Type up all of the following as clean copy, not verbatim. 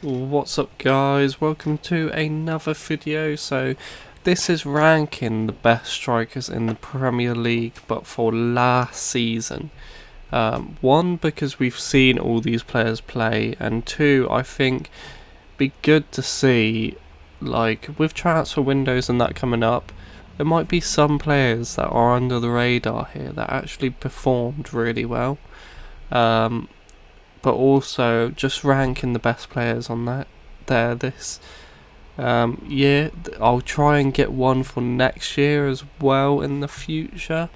What's up guys, welcome to another video. So this is ranking the best strikers in the Premier League but for last season. One, because we've seen all these players play, and two, I think be good to see, like with transfer windows and that coming up, there might be some players that are under the radar here that actually performed really well. But also just ranking the best players on this year. I'll try and get one for next year as well in the future.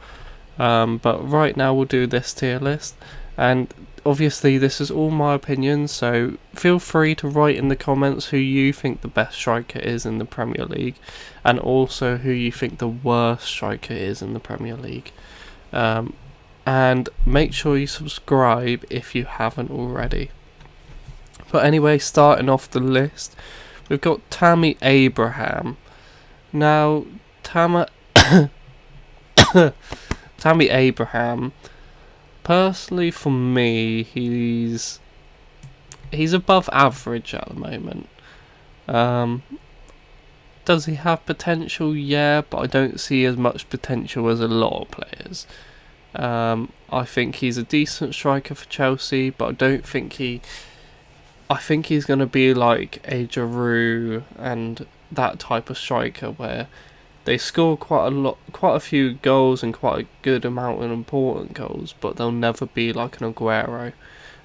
But right now we'll do this tier list, and obviously this is all my opinion, so feel free to write in the comments who you think the best striker is in the Premier League, and also who you think the worst striker is in the Premier League. And make sure you subscribe if you haven't already. But anyway, starting off the list, we've got Tammy Abraham. Now, Tammy Abraham, personally for me, he's above average at the moment. Does he have potential? Yeah, but I don't see as much potential as a lot of players. I think he's a decent striker for Chelsea, but I don't think I think he's going to be like a Giroud and that type of striker where they score quite a few goals and quite a good amount of important goals, but they'll never be like an Aguero.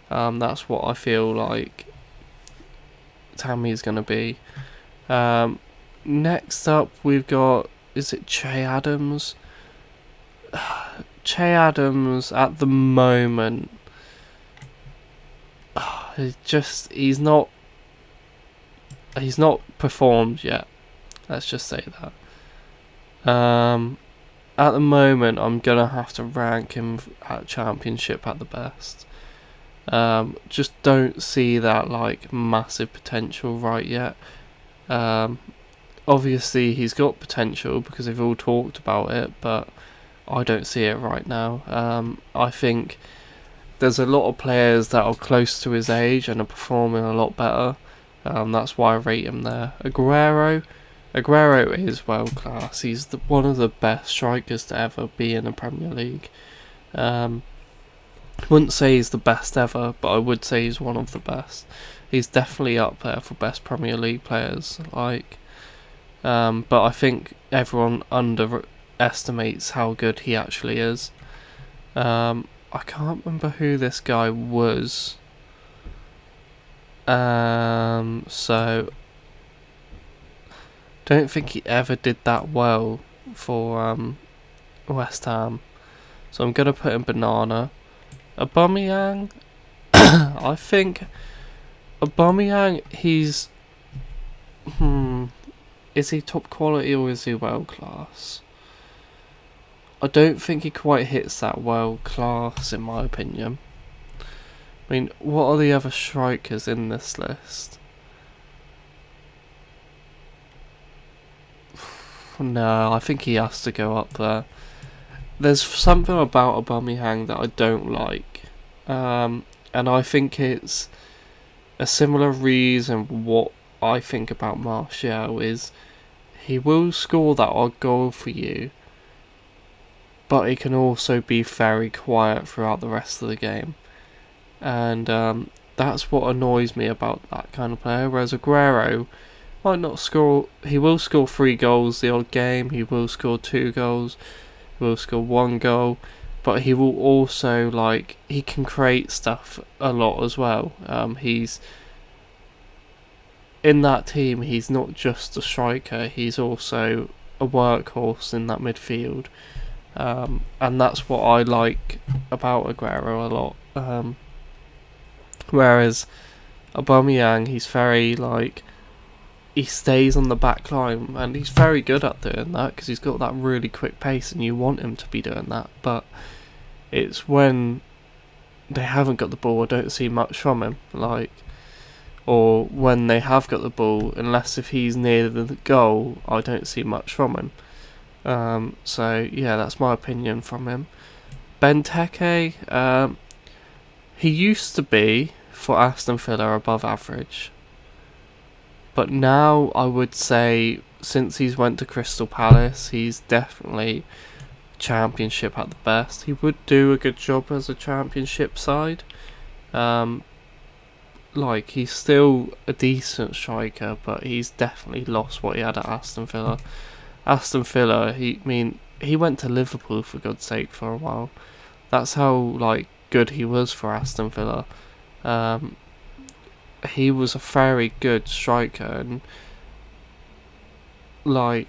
That's what I feel like Tammy's going to be. Next up, we've got, is it Che Adams? Che Adams at the moment, he's not performed yet. Let's just say that. At the moment, I'm gonna have to rank him at Championship at the best. Just don't see that like massive potential right yet. Obviously he's got potential because they've all talked about it, but I don't see it right now. I think there's a lot of players that are close to his age and are performing a lot better. That's why I rate him there. Aguero is world class. He's one of the best strikers to ever be in the Premier League. I wouldn't say he's the best ever, but I would say he's one of the best. He's definitely up there for best Premier League players. But I think everyone underestimates how good he actually is. I can't remember who this guy was. So don't think he ever did that well for West Ham. So I'm gonna put in Banana. Aubameyang. I think Aubameyang, he's is he top quality or is he world class? I don't think he quite hits that world class in my opinion. I mean, what are the other strikers in this list? No, I think he has to go up there. There's something about Aubameyang that I don't like. And I think it's a similar reason what I think about Martial is he will score that odd goal for you, but he can also be very quiet throughout the rest of the game. And that's what annoys me about that kind of player. Whereas Aguero might not score, he will score 3 goals the odd game, he will score 2 goals, he will score 1 goal, but he will also, he can create stuff a lot as well. He's in that team, he's not just a striker, he's also a workhorse in that midfield. And that's what I like about Aguero a lot. Whereas Aubameyang, he's very he stays on the back line, and he's very good at doing that because he's got that really quick pace, and you want him to be doing that. But it's when they haven't got the ball, I don't see much from him. Or when they have got the ball, unless if he's near the goal, I don't see much from him. So yeah, that's my opinion from him. Benteke, he used to be for Aston Villa above average. But now I would say, since he's went to Crystal Palace, he's definitely Championship at the best. He would do a good job as a Championship side. He's still a decent striker, but he's definitely lost what he had at Aston Villa. Aston Villa, he went to Liverpool, for God's sake, for a while. That's how good he was for Aston Villa. He was a very good striker, and I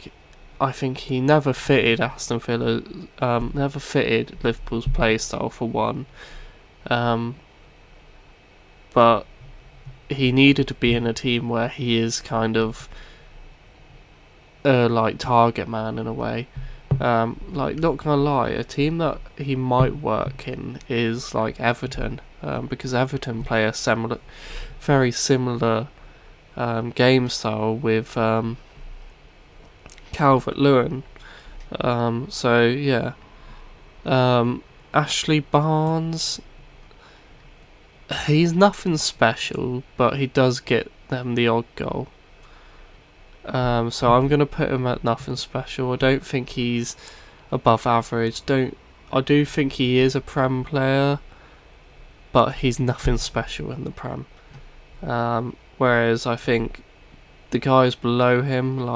think he never fitted Aston Villa, never fitted Liverpool's play style, for one. But he needed to be in a team where he is kind of target man in a way. Not gonna lie, a team that he might work in is Everton, because Everton play a very similar game style with Calvert-Lewin. So yeah, Ashley Barnes, he's nothing special, but he does get them the odd goal. So I'm gonna put him at nothing special. I don't think he's above average. I do think he is a Prem player, but he's nothing special in the Prem. Whereas I think the guys below him,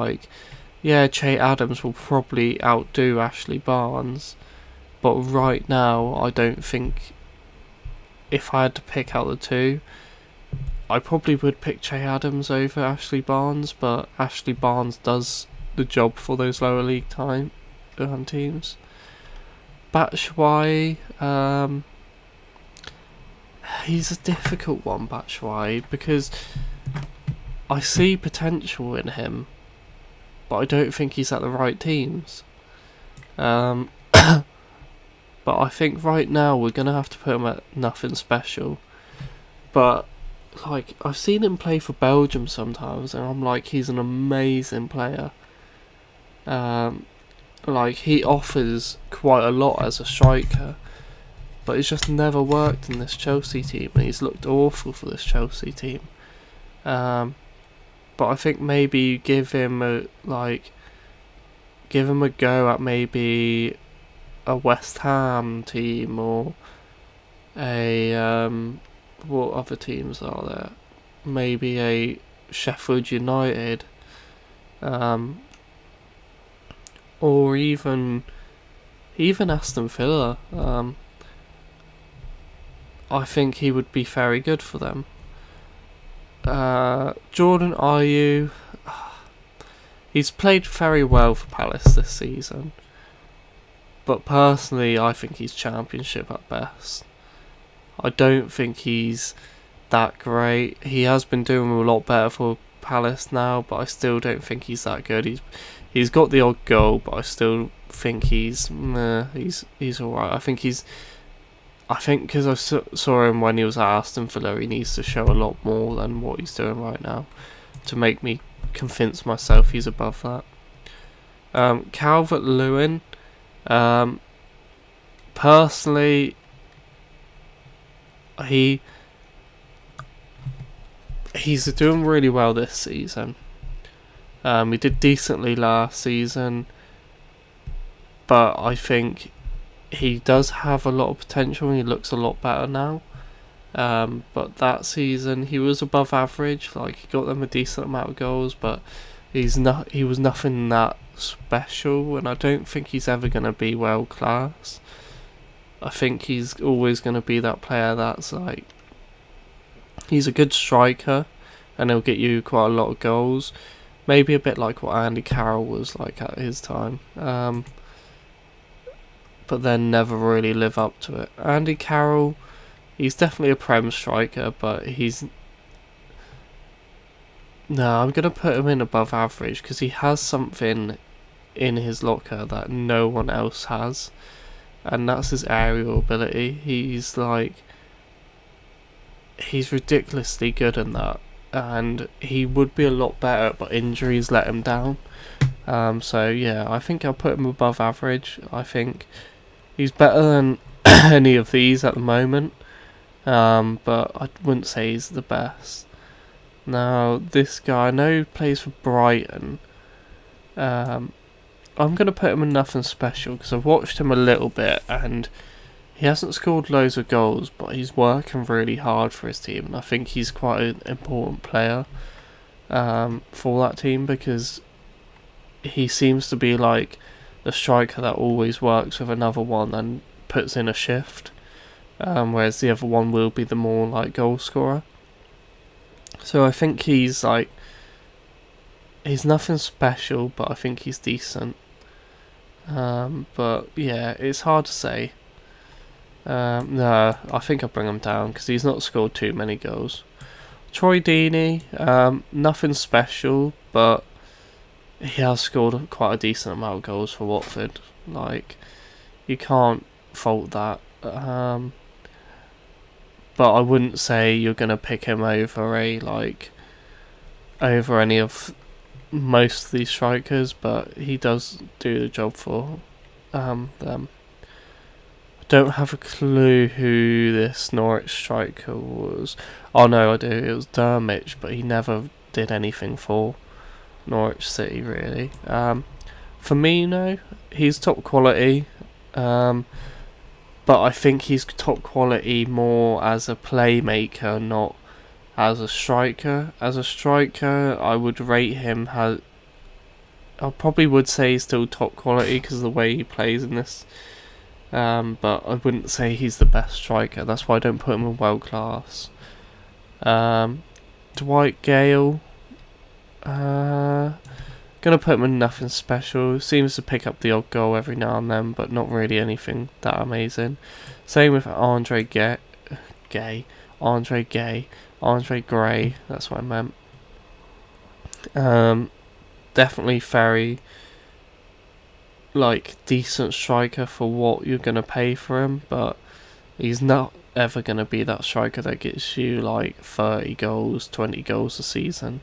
Che Adams will probably outdo Ashley Barnes, but right now I don't think, if I had to pick out the two, I probably would pick Che Adams over Ashley Barnes, but Ashley Barnes does the job for those lower league teams. Batshuayi, he's a difficult one, Batshuayi, because I see potential in him, but I don't think he's at the right teams. But I think right now we're going to have to put him at nothing special. But I've seen him play for Belgium sometimes, and I'm he's an amazing player. He offers quite a lot as a striker, but it's just never worked in this Chelsea team, and he's looked awful for this Chelsea team. But I think maybe give him a go at maybe a West Ham team, or a what other teams are there? Maybe a Sheffield United, or even Aston Villa. I think he would be very good for them. Jordan Ayew, he's played very well for Palace this season, but personally I think he's Championship at best. I don't think he's that great. He has been doing a lot better for Palace now, but I still don't think he's that good. He's got the odd goal, but I still think he's alright. I think because I saw him when he was at Aston Villa, he needs to show a lot more than what he's doing right now to make me convince myself he's above that. Calvert-Lewin, personally, he's doing really well this season. He did decently last season, but I think he does have a lot of potential and he looks a lot better now. But that season he was above average. He got them a decent amount of goals, but he was nothing that special, and I don't think he's ever going to be world class. I think he's always going to be that player that's he's a good striker and he'll get you quite a lot of goals, maybe a bit like what Andy Carroll was at his time, but then never really live up to it. Andy Carroll, he's definitely a Prem striker, but I'm going to put him in above average because he has something in his locker that no one else has, and that's his aerial ability. He's ridiculously good in that, and he would be a lot better, but injuries let him down. So yeah, I think I'll put him above average. I think he's better than any of these at the moment, but I wouldn't say he's the best. Now, this guy, I know he plays for Brighton. I'm going to put him in nothing special because I've watched him a little bit and he hasn't scored loads of goals, but he's working really hard for his team, and I think he's quite an important player for that team because he seems to be like the striker that always works with another one and puts in a shift, whereas the other one will be the more like goal scorer. So I think he's nothing special, but I think he's decent. But yeah, it's hard to say. No, I think I'll bring him down because he's not scored too many goals. Troy Deeney, nothing special, but he has scored quite a decent amount of goals for Watford. Like, you can't fault that. But I wouldn't say you're gonna pick him over over any of most of these strikers, but he does do the job for them. Don't have a clue who this Norwich striker was. Oh no, I do. It was Dermich, but he never did anything for Norwich City, really. Firmino, he's top quality, but I think he's top quality more as a playmaker, not as a striker. As a striker, I would rate him. I probably would say he's still top quality because of the way he plays in this. But I wouldn't say he's the best striker. That's why I don't put him in world class. Dwight Gale. Gonna put him in nothing special. Seems to pick up the odd goal every now and then, but not really anything that amazing. Same with Andre Gray. That's what I meant. Definitely very decent striker for what you're gonna pay for him, but he's not ever gonna be that striker that gets you 30 goals, 20 goals a season.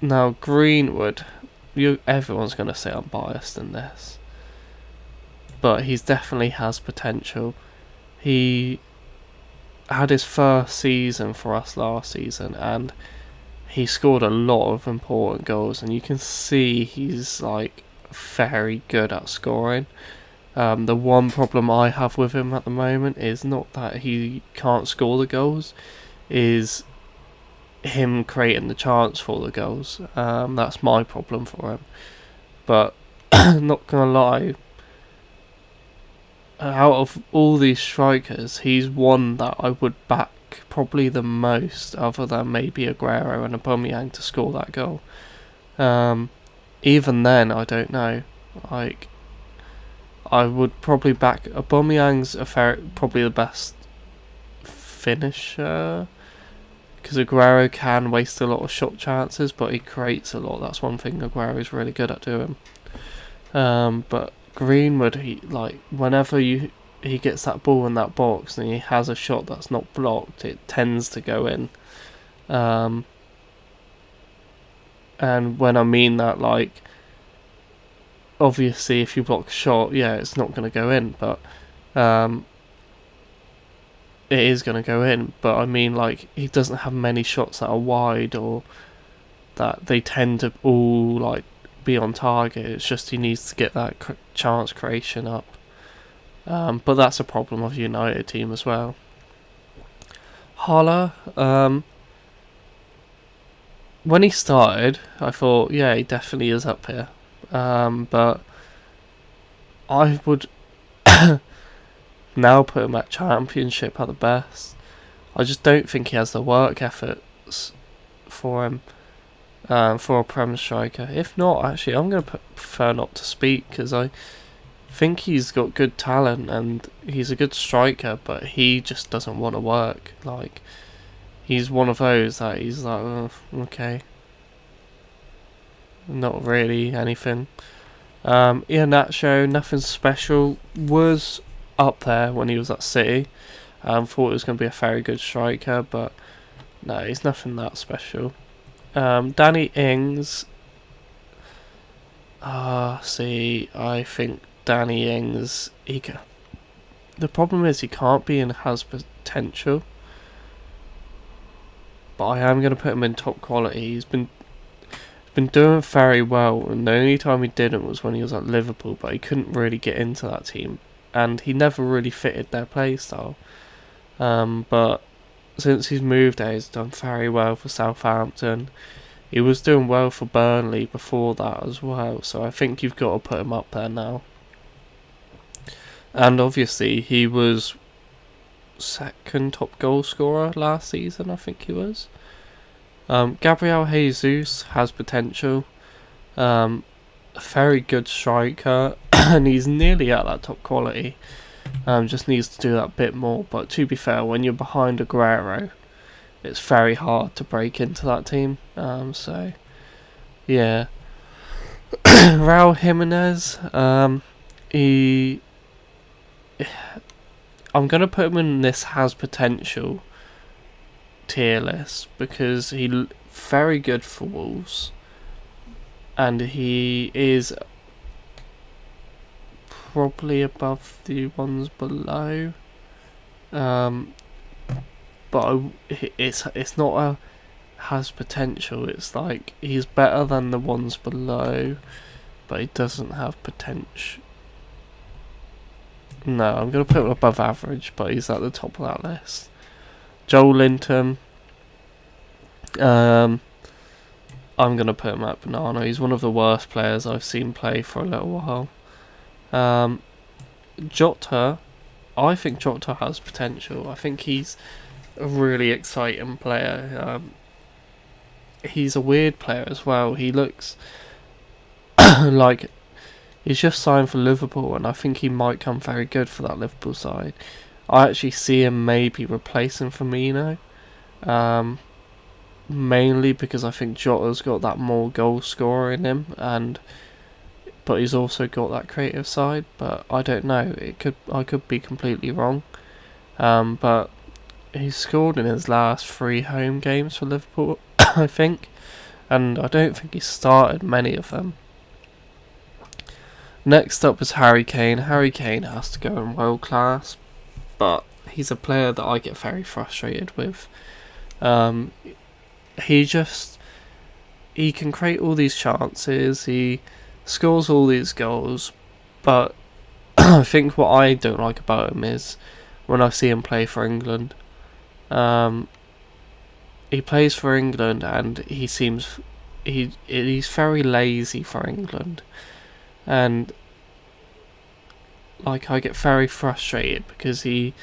Now Greenwood, everyone's gonna say I'm biased in this, but he's definitely has potential. He had his first season for us last season, and he scored a lot of important goals, and you can see he's very good at scoring. The one problem I have with him at the moment is not that he can't score the goals, is him creating the chance for the goals. That's my problem for him. But not gonna lie, out of all these strikers, he's one that I would back probably the most, other than maybe Aguero and Aubameyang, to score that goal. Even then, I don't know. I would probably back Aubameyang's probably the best finisher, because Aguero can waste a lot of shot chances, but he creates a lot. That's one thing Aguero is really good at doing. But Greenwood, whenever he gets that ball in that box and he has a shot that's not blocked, it tends to go in. And when I mean that, obviously if you block a shot, it's not going to go in, but it is going to go in. But I mean, he doesn't have many shots that are wide, or that they tend to all be on target. It's just he needs to get that chance creation up. But that's a problem of the United team as well. Haller, when he started, I thought, he definitely is up here. But I would now put him at Championship at the best. I just don't think he has the work efforts for him, for a Prem striker. If not, actually, I'm going to prefer not to speak, because I think he's got good talent and he's a good striker, but he just doesn't want to work. He's one of those that he's okay, not really anything. Iheanacho, nothing special, was up there when he was at City. Thought it was going to be a very good striker, but no, he's nothing that special. Danny Ings. I think Danny Ings, the problem is he can't be and has potential. but I am going to put him in top quality. He's been doing very well, and the only time he didn't was when he was at Liverpool, but he couldn't really get into that team, and he never really fitted their play style. But since he's moved there, he's done very well for Southampton. He was doing well for Burnley before that as well, so I think you've got to put him up there now. And obviously, he was second top goal scorer last season, I think he was. Gabriel Jesus has potential. A very good striker, and he's nearly at that top quality. Just needs to do that bit more. But to be fair, when you're behind Aguero, it's very hard to break into that team. So yeah, Raul Jimenez. I'm gonna put him in this has potential tier list because he's very good for Wolves, and he is probably above the ones below. But it's not a has potential. It's like he's better than the ones below, but he doesn't have potential. No, I'm gonna put him above average, but he's at the top of that list. Joel Linton. I'm gonna put him at banana. He's one of the worst players I've seen play for a little while. Jota, I think Jota has potential. I think he's a really exciting player. He's a weird player as well. He looks like he's just signed for Liverpool, and I think he might come very good for that Liverpool side. I actually see him maybe replacing Firmino, mainly because I think Jota's got that more goal scorer in him, but he's also got that creative side. But I don't know. I could be completely wrong. But he's scored in his last 3 home games for Liverpool, I think, and I don't think he started many of them. Next up is Harry Kane. Harry Kane has to go in world class, but he's a player that I get very frustrated with. He can create all these chances, he scores all these goals, but I think what I don't like about him is when I see him play for England. He plays for England and he's very lazy for England, and like I get very frustrated because he's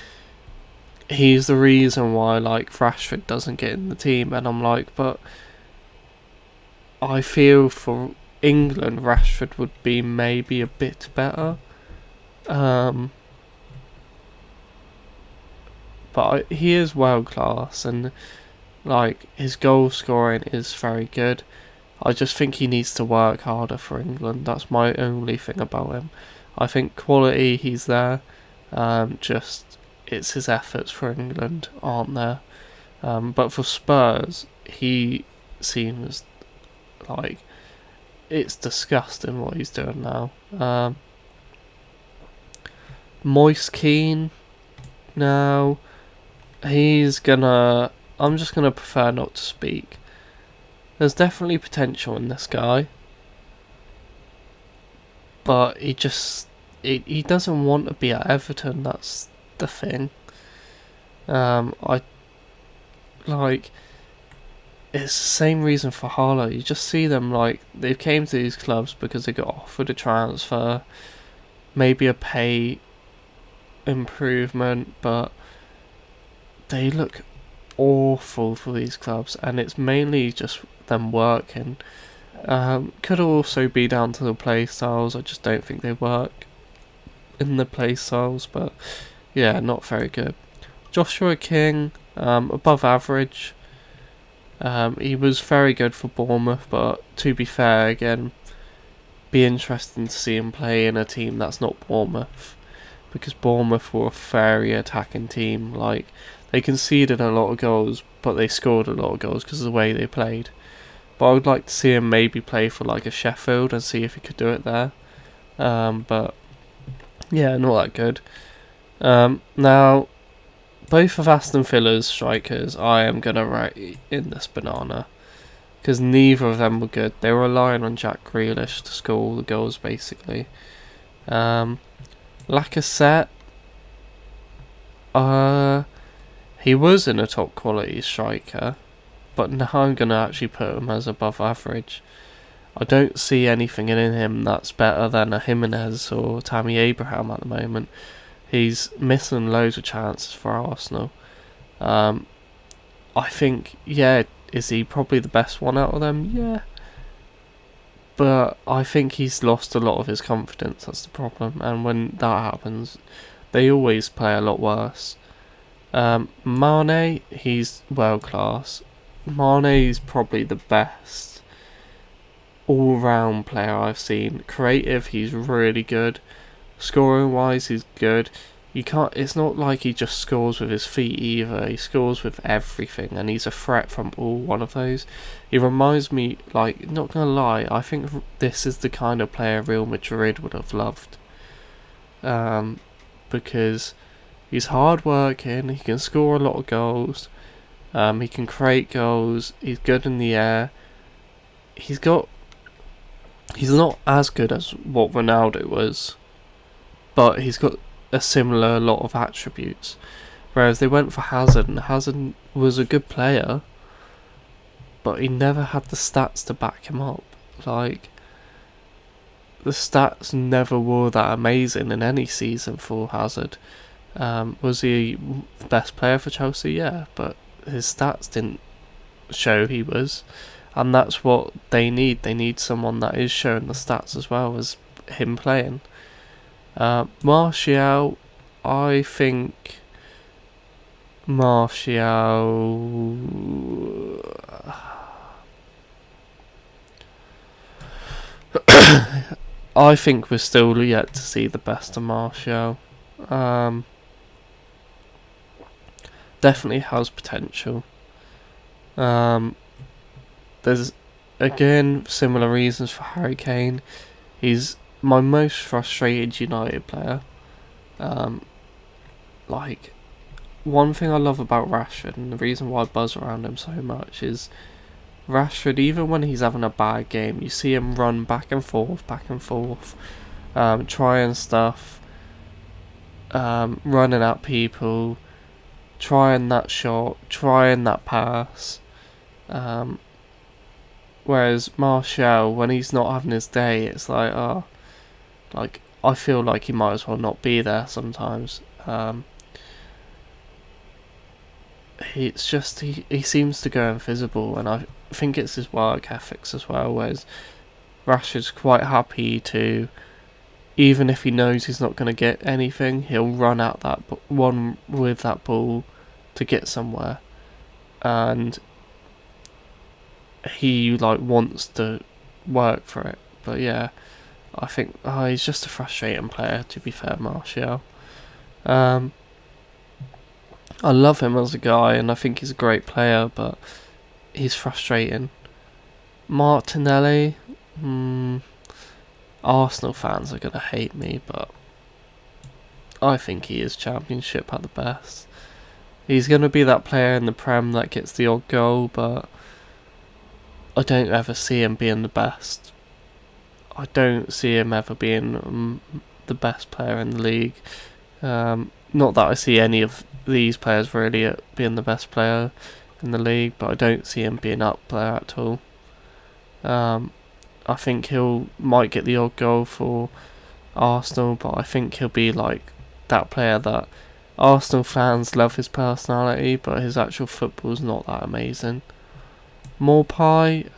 the reason why like Rashford doesn't get in the team, and I'm like, but I feel for England Rashford would be maybe a bit better. But he is world class, and like his goal scoring is very good. I just think he needs to work harder for England. That's my only thing about him. I think quality, he's there. Just it's his efforts for England aren't there. But for Spurs, he seems like it's disgusting what he's doing now. Moise Kean, now I'm just gonna prefer not to speak. There's definitely potential in this guy, but he doesn't want to be at Everton. That's the thing. It's the same reason for Harlow. You just see them like they came to these clubs because they got offered a transfer, maybe a pay improvement, but they look awful for these clubs, and it's mainly just them working. Could also be down to the play styles. I just don't think they work in the play styles, but yeah, not very good. Joshua King, above average. He was very good for Bournemouth, but to be fair, again, be interesting to see him play in a team that's not Bournemouth, because Bournemouth were a very attacking team. Like, they conceded a lot of goals, but they scored a lot of goals because of the way they played. But I would like to see him maybe play for like a Sheffield and see if he could do it there. But yeah, not that good. Now, both of Aston Villa's strikers I am going to rate in this banana. Because neither of them were good. They were relying on Jack Grealish to score all the goals, basically. Lacazette, he was in a top quality striker, but now I'm going to actually put him as above average. I don't see anything in him that's better than a Jimenez or Tammy Abraham at the moment. He's missing loads of chances for Arsenal. I think, is he probably the best one out of them? Yeah. But I think he's lost a lot of his confidence, that's the problem. And when that happens, they always play a lot worse. Mane, he's world class. Mane is probably the best all-round player I've seen. Creative, he's really good. Scoring-wise, he's good. It's not like he just scores with his feet either. He scores with everything, and he's a threat from all one of those. He reminds me, not gonna lie, I think this is the kind of player Real Madrid would have loved. Because he's hard working, he can score a lot of goals, he can create goals, he's good in the air. He's not as good as what Ronaldo was, but he's got a similar lot of attributes. Whereas they went for Hazard, and Hazard was a good player, but he never had the stats to back him up. The stats never were that amazing in any season for Hazard. Was he the best player for Chelsea? Yeah, but his stats didn't show he was. And that's what they need. They need someone that is showing the stats as well as him playing. Martial, I think I think we're still yet to see the best of Martial. Definitely has potential. There's again similar reasons for Harry Kane. He's my most frustrated United player. One thing I love about Rashford, and the reason why I buzz around him so much, is Rashford, even when he's having a bad game, you see him run back and forth, trying stuff, running at people, trying that shot, trying that pass. Whereas Martial, when he's not having his day, it's I feel like he might as well not be there sometimes. It's just he seems to go invisible, and I think it's his work ethics as well. Whereas Rashford's quite happy to, even if he knows he's not going to get anything, he'll run out that one with that ball to get somewhere, and he wants to work for it. But yeah, I think he's just a frustrating player, to be fair, Martial. I love him as a guy, and I think he's a great player, but he's frustrating. Martinelli, Arsenal fans are going to hate me, but I think he is Championship at the best. He's going to be that player in the Prem that gets the odd goal, but I don't ever see him being the best. I don't see him ever being the best player in the league. Not that I see any of these players really being the best player in the league, but I don't see him being up there at all. I think might get the odd goal for Arsenal, but I think he'll be that player that Arsenal fans love his personality, but his actual football's not that amazing. Morpie,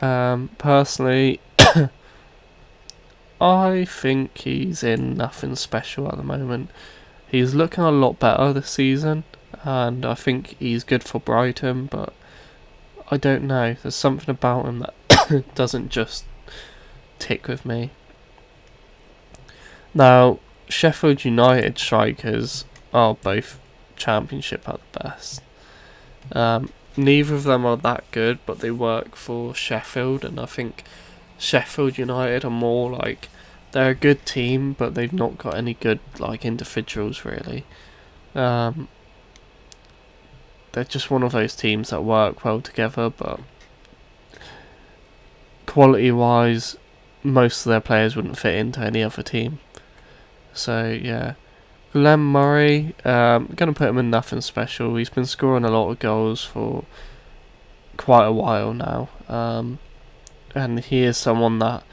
personally, I think he's in nothing special at the moment. He's looking a lot better this season, and I think he's good for Brighton, but I don't know. There's something about him that doesn't just tick with me. Now, Sheffield United strikers are both Championship at the best. Neither of them are that good, but they work for Sheffield, and I think Sheffield United are more they're a good team, but they've not got any good individuals really. they're just one of those teams that work well together, but quality-wise, most of their players wouldn't fit into any other team. So yeah, Glenn Murray, gonna put him in nothing special. He's been scoring a lot of goals for quite a while now, and he is someone that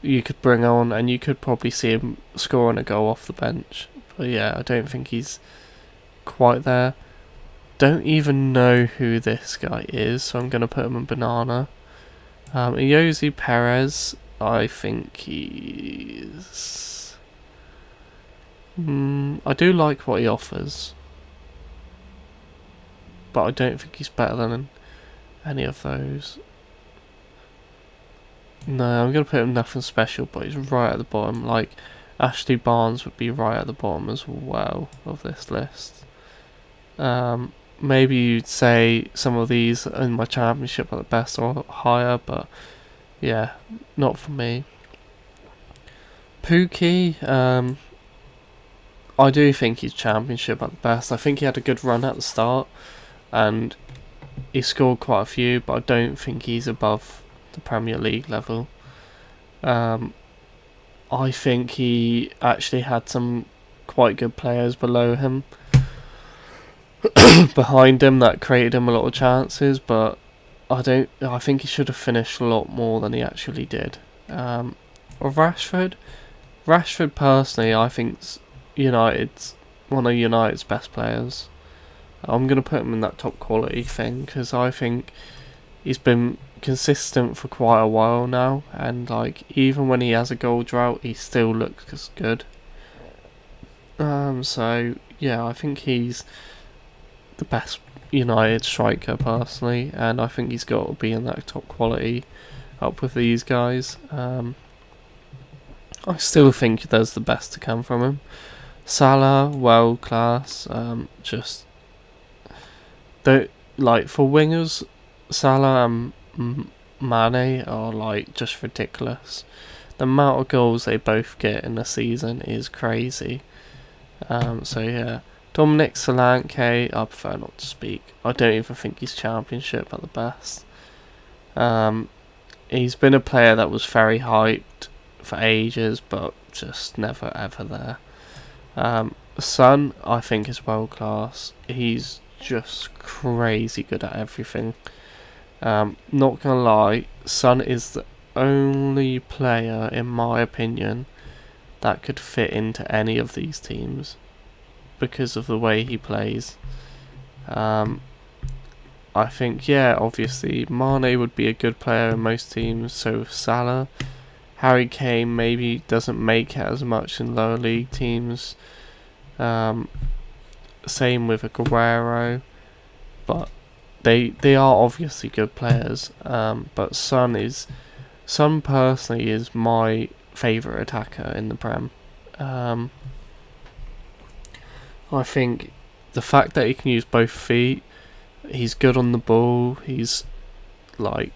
you could bring on, and you could probably see him scoring a goal off the bench. But yeah, I don't think he's quite there. Don't even know who this guy is, so I'm gonna put him in banana. Iosi Perez, I think he's... I do like what he offers, but I don't think he's better than any of those. No, I'm going to put him nothing special, but he's right at the bottom. Like, Ashley Barnes would be right at the bottom as well of this list. Maybe you'd say some of these in my championship are the best or higher, but yeah, not for me. Pukki, I do think he's championship at the best. I think he had a good run at the start, and he scored quite a few, but I don't think he's above the Premier League level. I think he actually had some quite good players below him, behind him, that created him a lot of chances, but I think he should have finished a lot more than he actually did. Or Rashford personally, I think's United's one of United's best players. I'm going to put him in that top quality thing, because I think he's been consistent for quite a while now, and like even when he has a goal drought, he still looks good. So yeah, I think he's the best United striker personally, and I think he's got to be in that top quality up with these guys. I still think there's the best to come from him. Salah, world class. Just don't like for wingers. Salah and Mane are like just ridiculous. The amount of goals they both get in a season is crazy. So yeah, Dominic Solanke, I prefer not to speak. I don't even think he's championship at the best. He's been a player that was very hyped for ages, but just never ever there. Son, I think, is world class. He's just crazy good at everything. Not gonna lie, Son is the only player, in my opinion, that could fit into any of these teams because of the way he plays. I think, yeah, obviously Mane would be a good player in most teams, so with Salah. Harry Kane maybe doesn't make it as much in lower league teams. Same with Aguero, but they are obviously good players. But Son personally is my favourite attacker in the Prem. I think the fact that he can use both feet, he's good on the ball, he's got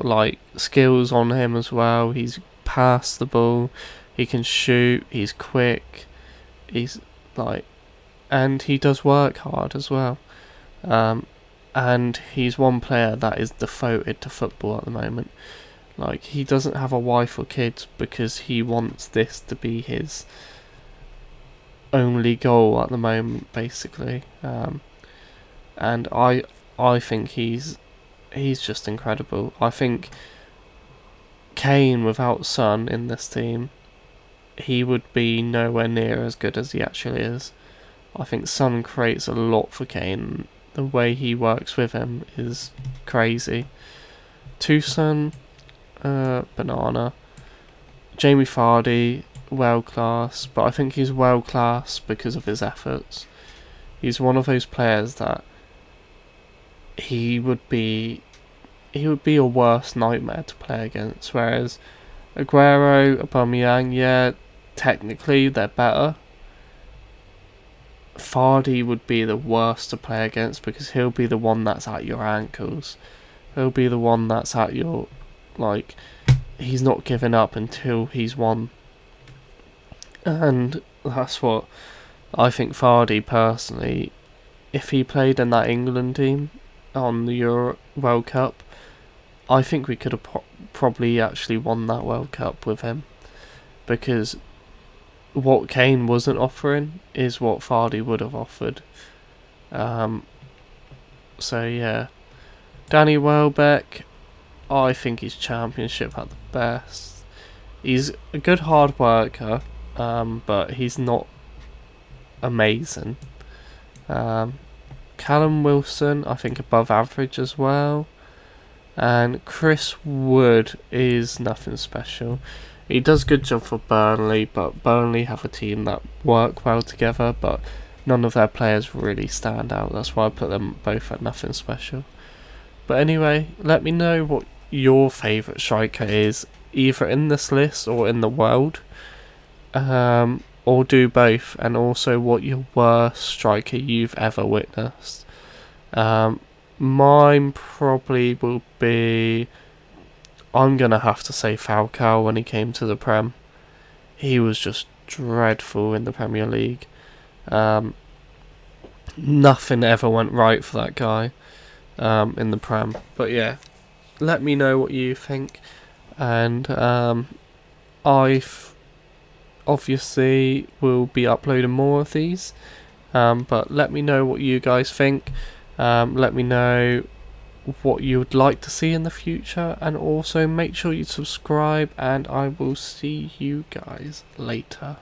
like skills on him as well. He's past the ball, he can shoot, he's quick, he's and he does work hard as well. And he's one player that is devoted to football at the moment. Like, he doesn't have a wife or kids because he wants this to be his only goal at the moment, basically. And I think he's just incredible. I think Kane without Son in this team, he would be nowhere near as good as he actually is. I think Son creates a lot for Kane. The way he works with him is crazy. Toussaint, banana. Jamie Vardy, world class, but I think he's world class because of his efforts. He's one of those players that he would be a worst nightmare to play against, whereas Aguero, Aubameyang, yeah, technically they're better. Vardy would be the worst to play against because he'll be the one that's at your ankles. He'll be the one that's at your, he's not giving up until he's won. And that's what I think Vardy personally if he played in that England team on the Euro World Cup, I think we could have probably actually won that World Cup with him, because what Kane wasn't offering is what Vardy would have offered. So yeah, Danny Welbeck, I think he's Championship at the best. He's a good hard worker, but he's not amazing. Callum Wilson, I think above average as well. And Chris Wood is nothing special. He does a good job for Burnley, but Burnley have a team that work well together, but none of their players really stand out. That's why I put them both at nothing special. But anyway, let me know what your favourite striker is, either in this list or in the world. Or do both, and also what your worst striker you've ever witnessed. Mine probably will be, I'm going to have to say Falcao when he came to the Prem. He was just dreadful in the Premier League. Nothing ever went right for that guy in the Prem. But yeah, let me know what you think. And I've obviously will be uploading more of these. But let me know what you guys think. Let me know what you would like to see in the future, and also make sure you subscribe, and I will see you guys later.